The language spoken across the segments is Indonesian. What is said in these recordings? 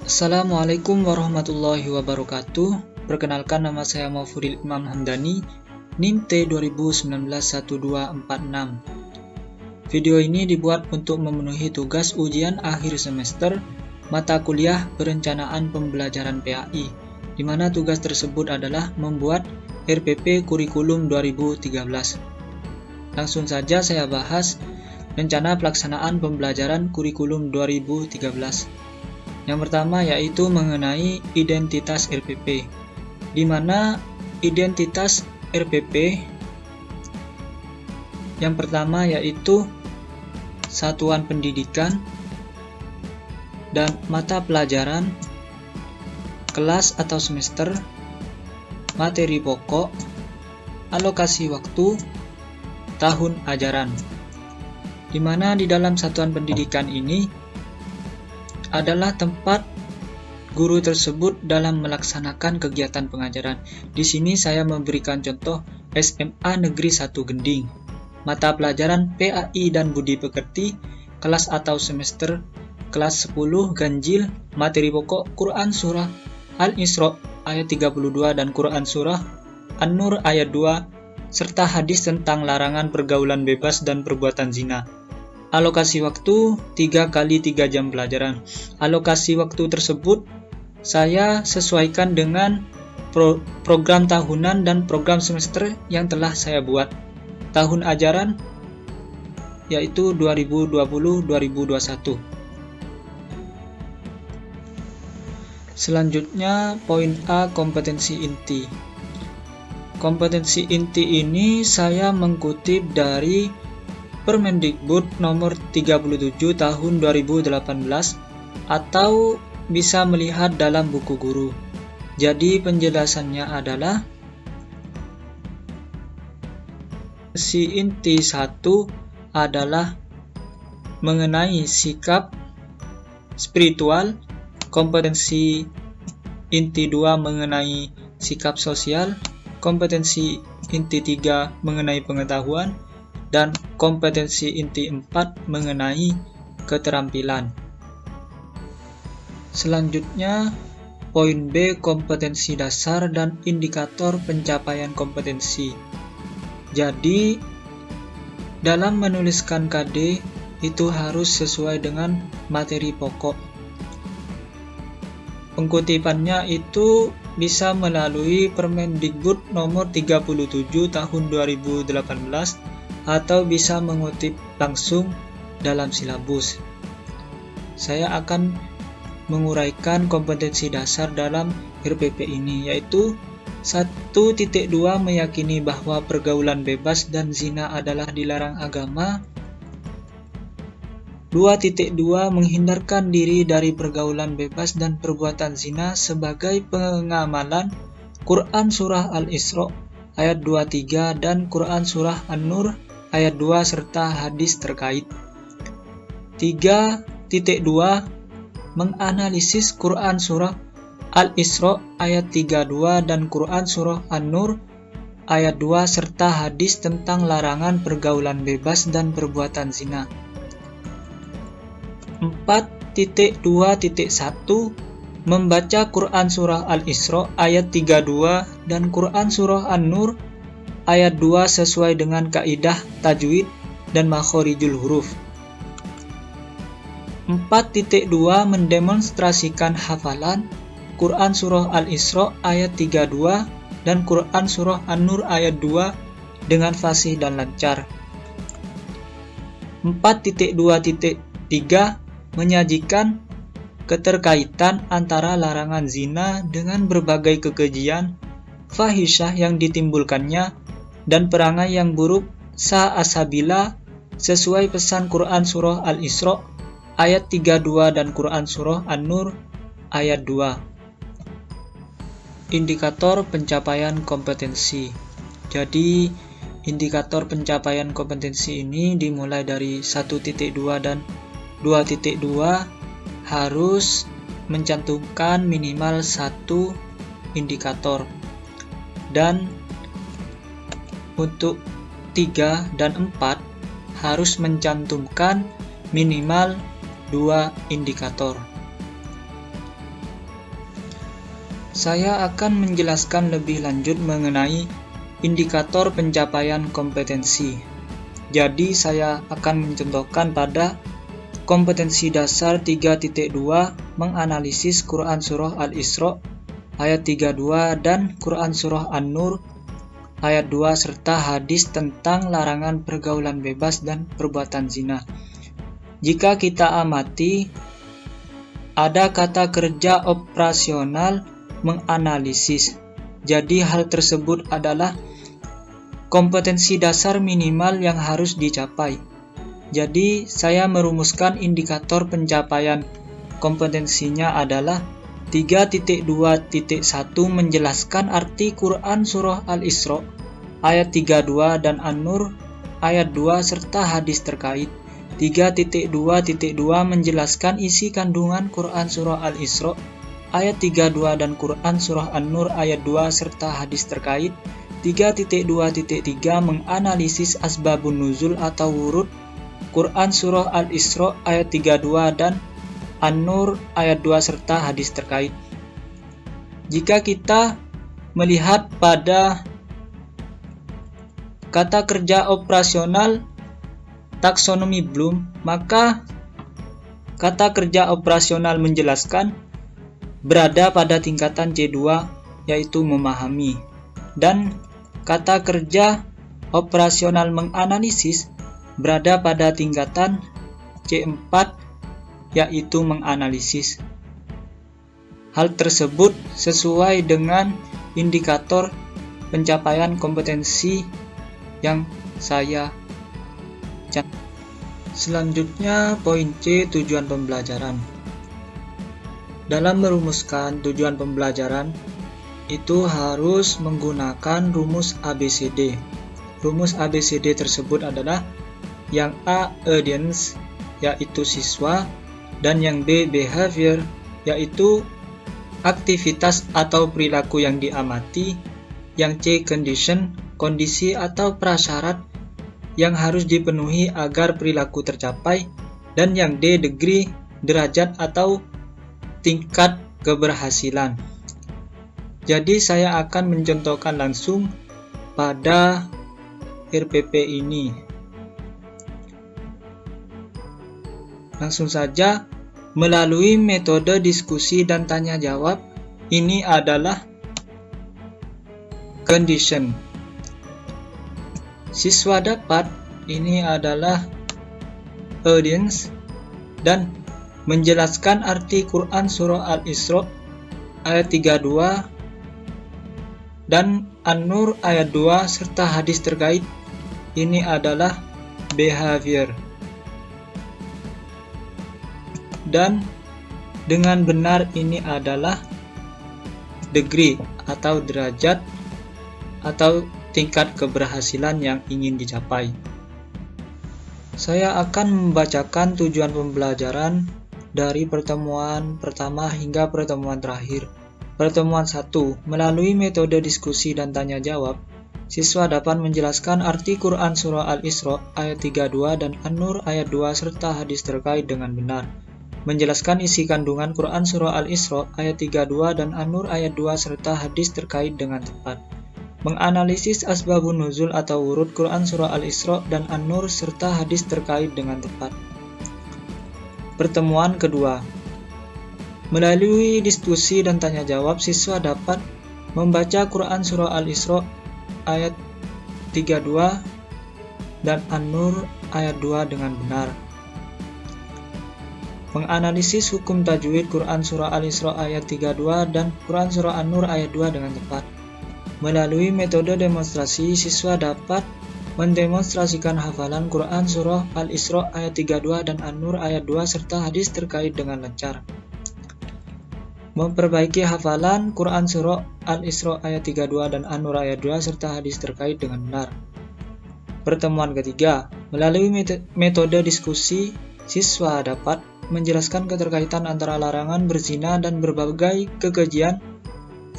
Assalamualaikum warahmatullahi wabarakatuh. Perkenalkan, nama saya Maufudil Imam Hamdani, NIM T20191246. Video ini dibuat untuk memenuhi tugas ujian akhir semester mata kuliah Perencanaan Pembelajaran PAI, di mana tugas tersebut adalah membuat RPP Kurikulum 2013. Langsung saja saya bahas rencana pelaksanaan pembelajaran Kurikulum 2013. Yang pertama yaitu mengenai identitas RPP, di mana identitas RPP yang pertama yaitu satuan pendidikan dan mata pelajaran, kelas atau semester, materi pokok, alokasi waktu, tahun ajaran. Di mana di dalam satuan pendidikan ini adalah tempat guru tersebut dalam melaksanakan kegiatan pengajaran. Di sini saya memberikan contoh SMA Negeri 1 Gending, mata pelajaran PAI dan Budi Pekerti, kelas atau semester kelas 10 Ganjil, materi pokok Quran Surah Al-Isra ayat 32 dan Quran Surah An-Nur ayat 2, serta hadis tentang larangan pergaulan bebas dan perbuatan zina. Alokasi waktu 3 kali 3 jam pelajaran. Alokasi waktu tersebut saya sesuaikan dengan program tahunan dan program semester yang telah saya buat. Tahun ajaran yaitu 2020-2021. Selanjutnya poin A, kompetensi inti. Kompetensi inti ini saya mengutip dari Permendikbud nomor 37 tahun 2018 atau bisa melihat dalam buku guru. Jadi penjelasannya adalah kompetensi inti 1 adalah mengenai sikap spiritual, kompetensi inti 2 mengenai sikap sosial, kompetensi inti 3 mengenai pengetahuan, dan kompetensi inti 4 mengenai keterampilan. Selanjutnya, poin B, kompetensi dasar dan indikator pencapaian kompetensi. Jadi, dalam menuliskan KD itu harus sesuai dengan materi pokok. Pengkutipannya itu bisa melalui Permendikbud nomor 37 tahun 2018 atau bisa mengutip langsung dalam silabus. Saya akan menguraikan kompetensi dasar dalam RPP ini, yaitu 1.2 meyakini bahwa pergaulan bebas dan zina adalah dilarang agama. 2.2 menghindarkan diri dari pergaulan bebas dan perbuatan zina sebagai pengamalan Quran Surah Al-Isra ayat 23 dan Quran Surah An-Nur ayat 2 serta hadis terkait. 3.2 menganalisis Quran Surah Al-Isra ayat 32 dan Quran Surah An-Nur ayat 2 serta hadis tentang larangan pergaulan bebas dan perbuatan zina. 4.2.1 membaca Quran Surah Al-Isra ayat 32 dan Quran Surah An-Nur ayat 2 sesuai dengan kaidah tajwid dan makhorijul huruf. 4.2 mendemonstrasikan hafalan Quran Surah Al-Isra ayat 32 dan Quran Surah An-Nur ayat 2 dengan fasih dan lancar. 4.2.3 menyajikan keterkaitan antara larangan zina dengan berbagai kekejian fahisyah yang ditimbulkannya dan perangai yang buruk sa'asabila sesuai pesan Quran Surah Al-Isra ayat 32 dan Quran Surah An-Nur ayat 2. Indikator pencapaian kompetensi. Jadi, indikator pencapaian kompetensi ini dimulai dari 1.2 dan 2.2 harus mencantumkan minimal 1 indikator. Dan untuk 3 dan 4 harus mencantumkan minimal 2 indikator. Saya akan menjelaskan lebih lanjut mengenai indikator pencapaian kompetensi. Jadi saya akan mencontohkan pada kompetensi dasar 3.2 menganalisis Quran Surah Al-Isra ayat 32 dan Quran Surah An-Nur ayat 2 serta hadis tentang larangan pergaulan bebas dan perbuatan zina. Jika kita amati, ada kata kerja operasional menganalisis. Jadi hal tersebut adalah kompetensi dasar minimal yang harus dicapai. Jadi saya merumuskan indikator pencapaian kompetensinya adalah 3.2.1 menjelaskan arti Quran Surah Al-Isra ayat 32 dan An-Nur ayat 2 serta hadis terkait. 3.2.2 menjelaskan isi kandungan Quran Surah Al-Isra ayat 32 dan Quran Surah An-Nur ayat 2 serta hadis terkait. 3.2.3 menganalisis asbabun nuzul atau wurud Quran Surah Al-Isra ayat 32 dan An-Nur ayat 2 serta hadis terkait. Jika kita melihat pada kata kerja operasional taksonomi Bloom, maka kata kerja operasional menjelaskan berada pada tingkatan C2 yaitu memahami, dan kata kerja operasional menganalisis berada pada tingkatan C4 yaitu menganalisis. Hal tersebut sesuai dengan indikator pencapaian kompetensi yang saya catat. Selanjutnya poin C, tujuan pembelajaran. Dalam merumuskan tujuan pembelajaran itu harus menggunakan rumus ABCD. Rumus ABCD tersebut adalah yang A, audience, yaitu siswa, dan yang B, behavior, yaitu aktivitas atau perilaku yang diamati, yang C, condition, kondisi atau prasyarat yang harus dipenuhi agar perilaku tercapai, dan yang D, degree, derajat atau tingkat keberhasilan. Jadi saya akan mencontohkan langsung pada RPP ini. Langsung saja, melalui metode diskusi dan tanya jawab, ini adalah condition. Siswa dapat, ini adalah audience, dan menjelaskan arti Quran Surah Al-Isra ayat 32 dan An-Nur ayat 2 serta hadis terkait, ini adalah behavior. Dan dengan benar ini adalah degree atau derajat atau tingkat keberhasilan yang ingin dicapai. Saya akan membacakan tujuan pembelajaran dari pertemuan pertama hingga pertemuan terakhir. Pertemuan 1, melalui metode diskusi dan tanya jawab, siswa dapat menjelaskan arti Quran Surah Al-Isra ayat 32 dan An-Nur ayat 2 serta hadis terkait dengan benar. Menjelaskan isi kandungan Quran Surah Al-Isra ayat 32 dan An-Nur ayat 2 serta hadis terkait dengan tepat. Menganalisis asbabun nuzul atau wurud Quran Surah Al-Isra dan An-Nur serta hadis terkait dengan tepat. Pertemuan kedua, melalui diskusi dan tanya jawab, siswa dapat membaca Quran Surah Al-Isra ayat 32 dan An-Nur ayat 2 dengan benar. Menganalisis hukum tajwid Quran Surah Al-Isra ayat 32 dan Quran Surah An-Nur ayat 2 dengan tepat. Melalui metode demonstrasi, siswa dapat mendemonstrasikan hafalan Quran Surah Al-Isra ayat 32 dan An-Nur ayat 2 serta hadis terkait dengan lancar. Memperbaiki hafalan Quran Surah Al-Isra ayat 32 dan An-Nur ayat 2 serta hadis terkait dengan benar. Pertemuan ketiga, melalui metode diskusi, siswa dapat menjelaskan keterkaitan antara larangan berzina dan berbagai kekejian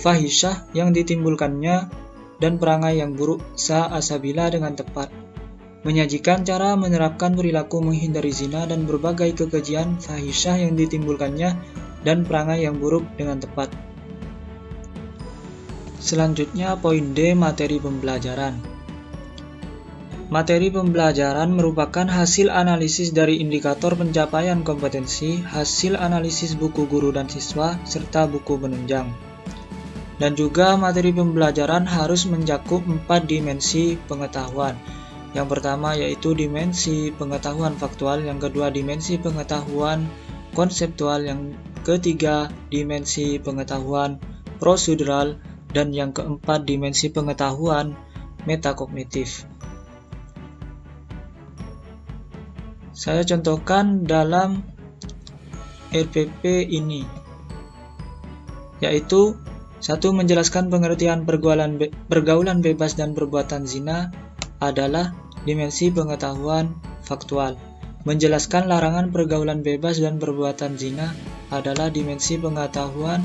fahisyah yang ditimbulkannya dan perangai yang buruk sa'asabila dengan tepat. Menyajikan cara menerapkan perilaku menghindari zina dan berbagai kekejian fahisyah yang ditimbulkannya dan perangai yang buruk dengan tepat. Selanjutnya poin D, materi pembelajaran. Materi pembelajaran merupakan hasil analisis dari indikator pencapaian kompetensi, hasil analisis buku guru dan siswa, serta buku penunjang. Dan juga materi pembelajaran harus mencakup 4 dimensi pengetahuan. Yang pertama yaitu dimensi pengetahuan faktual, yang kedua dimensi pengetahuan konseptual, yang ketiga dimensi pengetahuan prosedural, dan yang keempat dimensi pengetahuan metakognitif. Saya contohkan dalam RPP ini, yaitu 1. Menjelaskan pengertian pergaulan bebas dan perbuatan zina adalah dimensi pengetahuan faktual. Menjelaskan larangan pergaulan bebas dan perbuatan zina adalah dimensi pengetahuan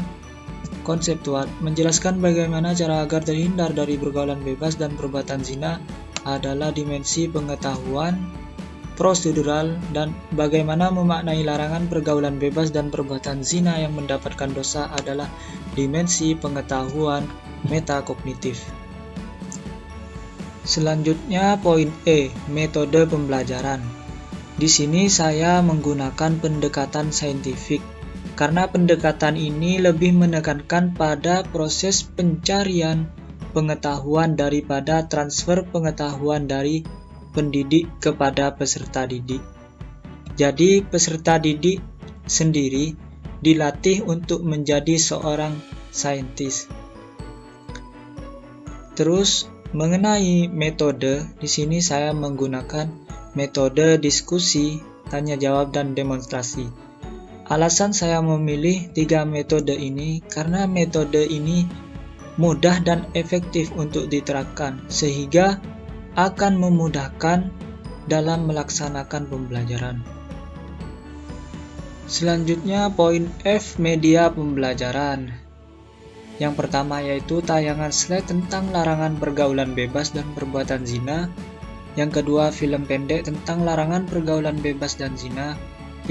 konseptual. Menjelaskan bagaimana cara agar terhindar dari pergaulan bebas dan perbuatan zina adalah dimensi pengetahuan prosedural, dan bagaimana memaknai larangan pergaulan bebas dan perbuatan zina yang mendapatkan dosa adalah dimensi pengetahuan metakognitif. Selanjutnya poin E, metode pembelajaran. Di sini saya menggunakan pendekatan saintifik karena pendekatan ini lebih menekankan pada proses pencarian pengetahuan daripada transfer pengetahuan dari pendidik kepada peserta didik. Jadi peserta didik sendiri dilatih untuk menjadi seorang saintis. Terus mengenai metode, di sini saya menggunakan metode diskusi, tanya jawab, dan demonstrasi. Alasan saya memilih 3 metode ini karena metode ini mudah dan efektif untuk diterapkan, sehingga akan memudahkan dalam melaksanakan pembelajaran. Selanjutnya poin F, media pembelajaran. Yang pertama yaitu tayangan slide tentang larangan pergaulan bebas dan perbuatan zina. Yang kedua film pendek tentang larangan pergaulan bebas dan zina.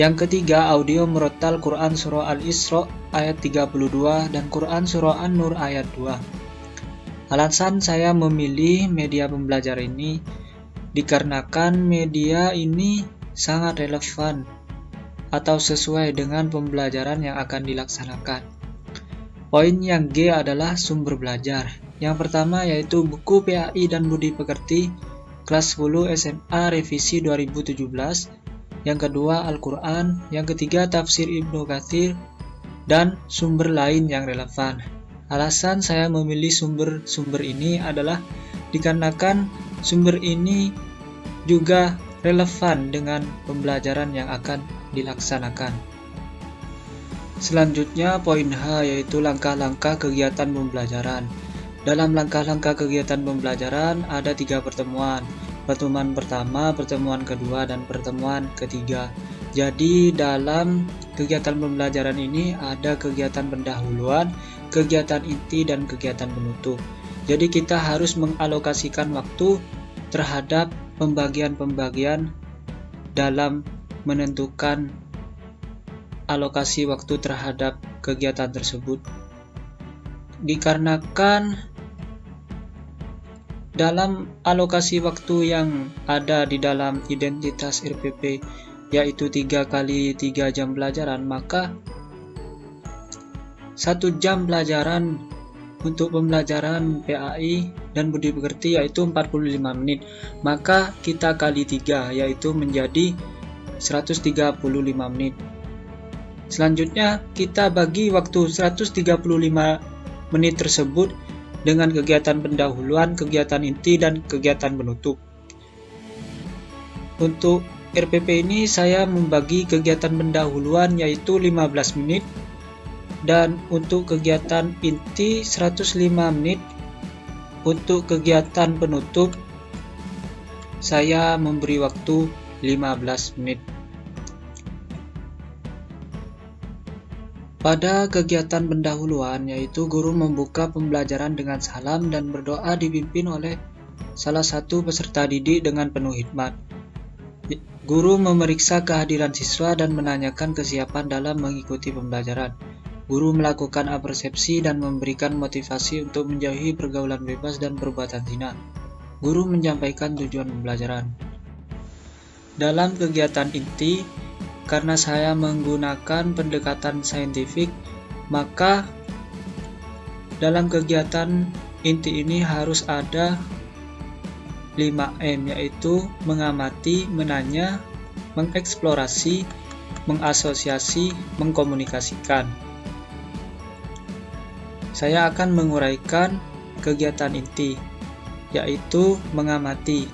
Yang ketiga audio merotal Quran Surah Al-Isra ayat 32 dan Quran Surah An-Nur ayat 2. Alasan saya memilih media pembelajaran ini dikarenakan media ini sangat relevan atau sesuai dengan pembelajaran yang akan dilaksanakan. Poin yang G adalah sumber belajar. Yang pertama yaitu buku PAI dan Budi Pekerti kelas 10 SMA revisi 2017. Yang kedua Al-Quran. Yang ketiga tafsir Ibnu Katsir dan sumber lain yang relevan. Alasan saya memilih sumber-sumber ini adalah dikarenakan sumber ini juga relevan dengan pembelajaran yang akan dilaksanakan. Selanjutnya poin H yaitu langkah-langkah kegiatan pembelajaran. Dalam langkah-langkah kegiatan pembelajaran ada 3 pertemuan. Pertemuan pertama, pertemuan kedua, dan pertemuan ketiga. Jadi dalam kegiatan pembelajaran ini ada kegiatan pendahuluan, kegiatan inti, dan kegiatan penutup. Jadi kita harus mengalokasikan waktu terhadap pembagian-pembagian dalam menentukan alokasi waktu terhadap kegiatan tersebut. Dikarenakan dalam alokasi waktu yang ada di dalam identitas RPP yaitu 3 kali 3 jam pelajaran, maka 1 jam pelajaran untuk pembelajaran PAI dan Budi Pekerti yaitu 45 menit. Maka kita kali 3 yaitu menjadi 135 menit. Selanjutnya kita bagi waktu 135 menit tersebut dengan kegiatan pendahuluan, kegiatan inti, dan kegiatan penutup. Untuk RPP ini saya membagi kegiatan pendahuluan yaitu 15 menit dan untuk kegiatan inti 105 menit. Untuk kegiatan penutup saya memberi waktu 15 menit. Pada kegiatan pendahuluan yaitu guru membuka pembelajaran dengan salam dan berdoa dipimpin oleh salah satu peserta didik dengan penuh hikmat. Guru memeriksa kehadiran siswa dan menanyakan kesiapan dalam mengikuti pembelajaran. Guru melakukan apersepsi dan memberikan motivasi untuk menjauhi pergaulan bebas dan perbuatan zina. Guru menyampaikan tujuan pembelajaran. Dalam kegiatan inti, karena saya menggunakan pendekatan saintifik, maka dalam kegiatan inti ini harus ada 5M, yaitu mengamati, menanya, mengeksplorasi, mengasosiasi, mengkomunikasikan. Saya akan menguraikan kegiatan inti, yaitu mengamati,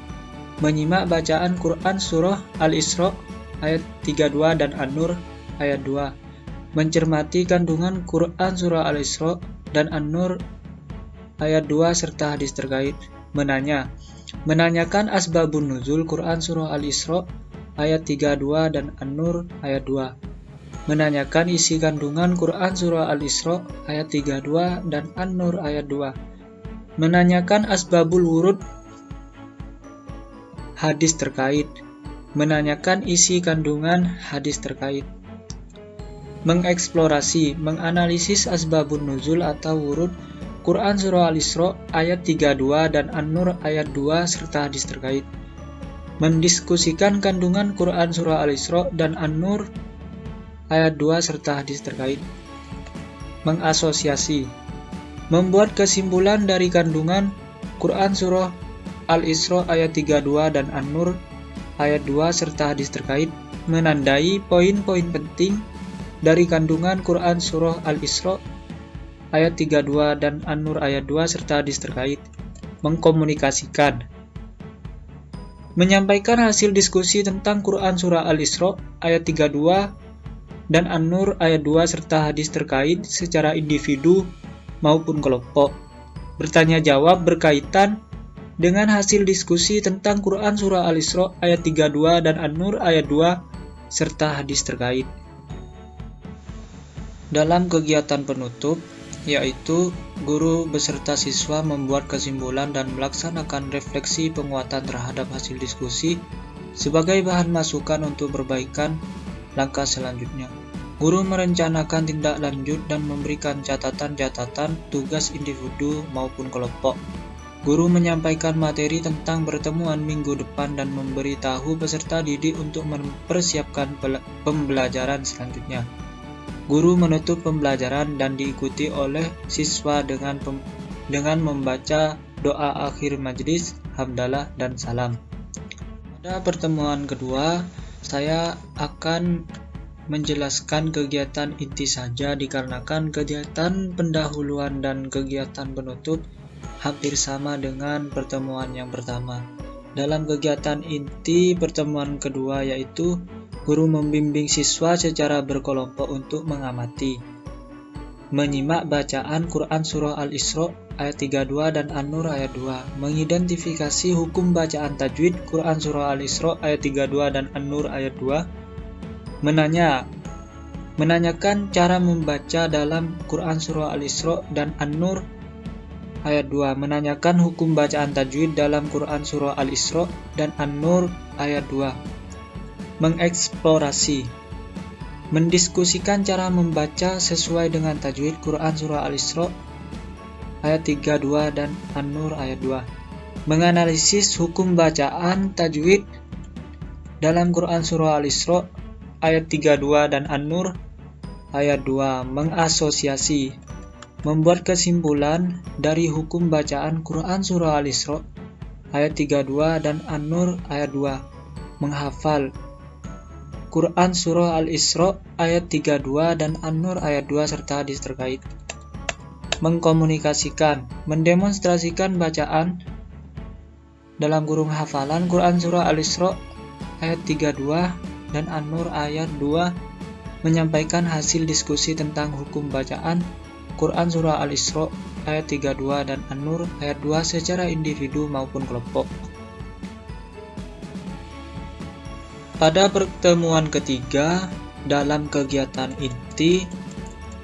menyimak bacaan Quran Surah Al-Isra ayat 32 dan An-Nur ayat 2, mencermati kandungan Quran Surah Al-Isra dan An-Nur ayat 2 serta hadis terkait, menanyakan asbabun nuzul Quran Surah Al-Isra ayat 32 dan An-Nur ayat 2, menanyakan isi kandungan Quran Surah Al-Isra ayat 32 dan An-Nur ayat 2, menanyakan asbabul wurud hadis terkait, menanyakan isi kandungan hadis terkait, mengeksplorasi, menganalisis asbabun nuzul atau wurud Quran Surah Al-Isra ayat 32 dan An-Nur ayat 2 serta hadis terkait, mendiskusikan kandungan Quran Surah Al-Isra dan An-Nur ayat 2 serta hadis terkait, mengasosiasi, membuat kesimpulan dari kandungan Quran Surah Al-Isra ayat 32 dan An-Nur ayat 2 serta hadis terkait, menandai poin-poin penting dari kandungan Quran Surah Al-Isra ayat 32 dan An-Nur ayat 2 serta hadis terkait, mengkomunikasikan, menyampaikan hasil diskusi tentang Quran Surah Al-Isra ayat 32 dan An-Nur ayat 2 serta hadis terkait secara individu maupun kelompok, bertanya jawab berkaitan dengan hasil diskusi tentang Quran Surah Al-Isra ayat 32 dan An-Nur ayat 2 serta hadis terkait. Dalam kegiatan penutup, yaitu guru beserta siswa membuat kesimpulan dan melaksanakan refleksi penguatan terhadap hasil diskusi sebagai bahan masukan untuk perbaikan langkah selanjutnya. Guru merencanakan tindak lanjut dan memberikan catatan-catatan tugas individu maupun kelompok. Guru menyampaikan materi tentang pertemuan minggu depan dan memberitahu peserta didik untuk mempersiapkan pembelajaran selanjutnya. Guru menutup pembelajaran dan diikuti oleh siswa dengan membaca doa akhir majelis, hamdalah, dan salam. Pada pertemuan kedua, saya akan menjelaskan kegiatan inti saja dikarenakan kegiatan pendahuluan dan kegiatan penutup hampir sama dengan pertemuan yang pertama. Dalam kegiatan inti pertemuan kedua, yaitu guru membimbing siswa secara berkelompok untuk mengamati, menyimak bacaan Quran Surah Al-Isra ayat 32 dan An-Nur ayat 2, mengidentifikasi hukum bacaan tajwid Quran Surah Al-Isra ayat 32 dan An-Nur ayat 2, menanyakan cara membaca dalam Quran Surah Al-Isra dan An-Nur ayat 2, menanyakan hukum bacaan tajwid dalam Quran Surah Al-Isra dan An-Nur ayat 2, mengeksplorasi, mendiskusikan cara membaca sesuai dengan tajwid Quran Surah Al-Isra ayat 32 dan An-Nur ayat 2, menganalisis hukum bacaan tajwid dalam Quran Surah Al-Isra ayat 32 dan An-Nur ayat 2, mengasosiasi, membuat kesimpulan dari hukum bacaan Quran Surah Al-Isra ayat 32 dan An-Nur ayat 2, menghafal Quran Surah Al-Isra ayat 32 dan An-Nur ayat 2 serta hadis terkait, mengkomunikasikan, mendemonstrasikan bacaan dalam kurung hafalan Quran Surah Al-Isra ayat 32 dan An-Nur ayat 2, menyampaikan hasil diskusi tentang hukum bacaan Quran Surah Al-Isra ayat 32 dan An-Nur ayat 2 secara individu maupun kelompok. Pada pertemuan ketiga dalam kegiatan inti,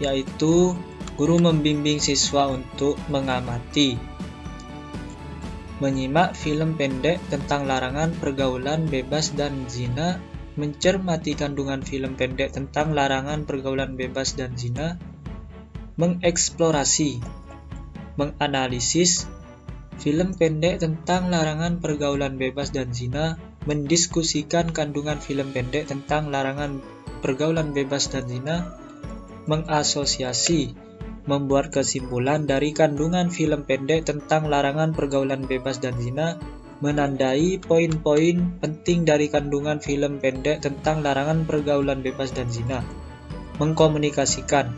yaitu guru membimbing siswa untuk mengamati, menyimak film pendek tentang larangan pergaulan bebas dan zina, mencermati kandungan film pendek tentang larangan pergaulan bebas dan zina, mengeksplorasi, menganalisis film pendek tentang larangan pergaulan bebas dan zina, mendiskusikan kandungan film pendek tentang larangan pergaulan bebas dan zina, mengasosiasi, membuat kesimpulan dari kandungan film pendek tentang larangan pergaulan bebas dan zina, menandai poin-poin penting dari kandungan film pendek tentang larangan pergaulan bebas dan zina, mengkomunikasikan,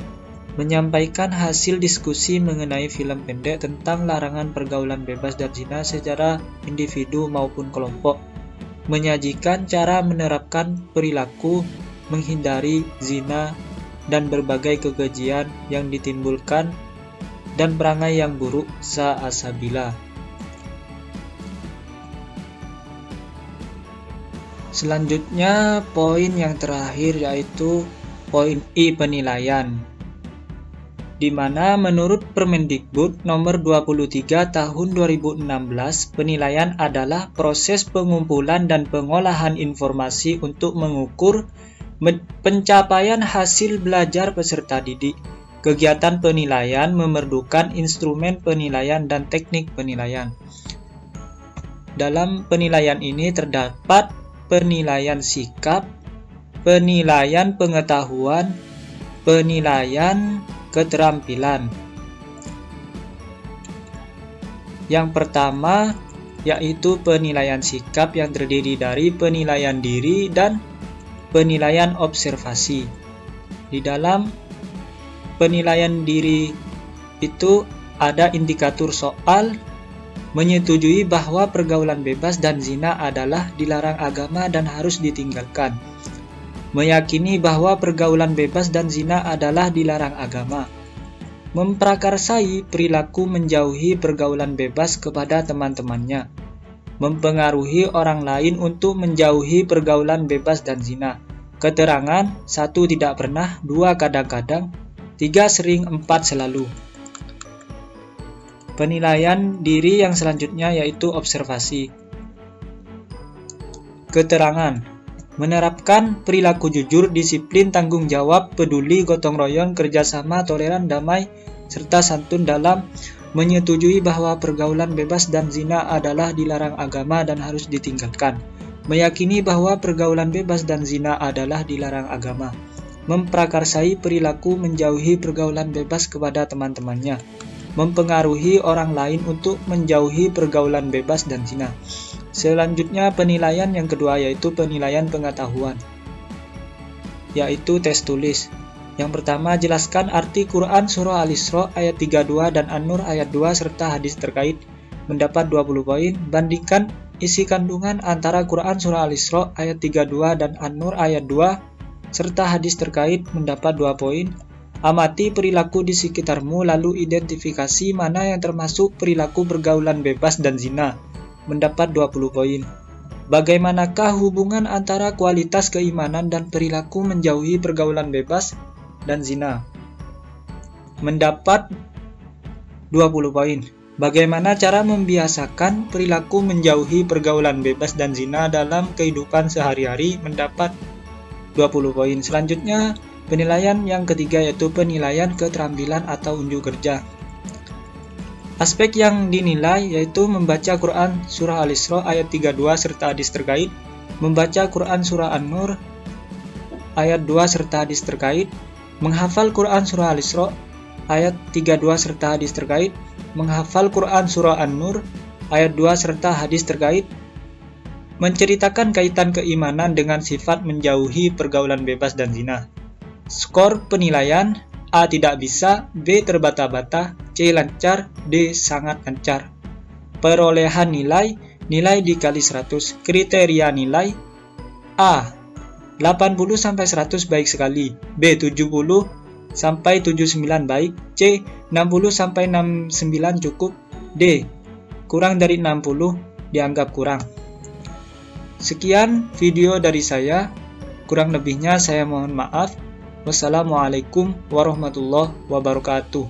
menyampaikan hasil diskusi mengenai film pendek tentang larangan pergaulan bebas dan zina secara individu maupun kelompok, menyajikan cara menerapkan perilaku menghindari zina dan berbagai kekejian yang ditimbulkan dan perangai yang buruk sa'asabila. Selanjutnya, poin yang terakhir yaitu poin I, penilaian, di mana menurut Permendikbud nomor 23 tahun 2016, penilaian adalah proses pengumpulan dan pengolahan informasi untuk mengukur pencapaian hasil belajar peserta didik. Kegiatan penilaian memerlukan instrumen penilaian dan teknik penilaian. Dalam penilaian ini terdapat penilaian sikap, penilaian pengetahuan, penilaian keterampilan. Yang pertama yaitu penilaian sikap yang terdiri dari penilaian diri dan penilaian observasi. Di dalam penilaian diri itu ada indikator soal, menyetujui bahwa pergaulan bebas dan zina adalah dilarang agama dan harus ditinggalkan. Meyakini bahwa pergaulan bebas dan zina adalah dilarang agama. Memprakarsai perilaku menjauhi pergaulan bebas kepada teman-temannya. Mempengaruhi orang lain untuk menjauhi pergaulan bebas dan zina. Keterangan: 1 tidak pernah, 2 kadang-kadang, 3 sering, 4 selalu. Penilaian diri yang selanjutnya yaitu observasi. Keterangan: menerapkan perilaku jujur, disiplin, tanggung jawab, peduli, gotong royong, kerjasama, toleran, damai, serta santun dalam menyetujui bahwa pergaulan bebas dan zina adalah dilarang agama dan harus ditinggalkan. Meyakini bahwa pergaulan bebas dan zina adalah dilarang agama. Memprakarsai perilaku menjauhi pergaulan bebas kepada teman-temannya. Mempengaruhi orang lain untuk menjauhi pergaulan bebas dan zina. Selanjutnya penilaian yang kedua yaitu penilaian pengetahuan, yaitu tes tulis. Yang pertama, jelaskan arti Quran Surah Al-Isra ayat 32 dan An-Nur ayat 2 serta hadis terkait, mendapat 20 poin. Bandingkan isi kandungan antara Quran Surah Al-Isra ayat 32 dan An-Nur ayat 2 serta hadis terkait, mendapat 2 poin. Amati perilaku di sekitarmu lalu identifikasi mana yang termasuk perilaku pergaulan bebas dan zina, mendapat 20 poin. Bagaimanakah hubungan antara kualitas keimanan dan perilaku menjauhi pergaulan bebas dan zina, mendapat 20 poin. Bagaimana cara membiasakan perilaku menjauhi pergaulan bebas dan zina dalam kehidupan sehari-hari, mendapat 20 poin. Selanjutnya, penilaian yang ketiga yaitu penilaian keterampilan atau unjuk kerja. Aspek yang dinilai yaitu membaca Quran Surah Al-Isra ayat 32 serta hadis terkait, membaca Quran Surah An-Nur ayat 2 serta hadis terkait, menghafal Quran Surah Al-Isra ayat 32 serta hadis terkait, menghafal Quran Surah An-Nur ayat 2 serta hadis terkait, menceritakan kaitan keimanan dengan sifat menjauhi pergaulan bebas dan zina. Skor penilaian: A. Tidak bisa, B. Terbata-bata, C. Lancar, D. Sangat lancar. Perolehan nilai: nilai dikali 100. Kriteria nilai: A. 80-100 baik sekali, B. 70-79 baik, C. 60-69 cukup, D. kurang dari 60 dianggap kurang. Sekian video dari saya, kurang lebihnya saya mohon maaf. Wassalamualaikum warahmatullahi wabarakatuh.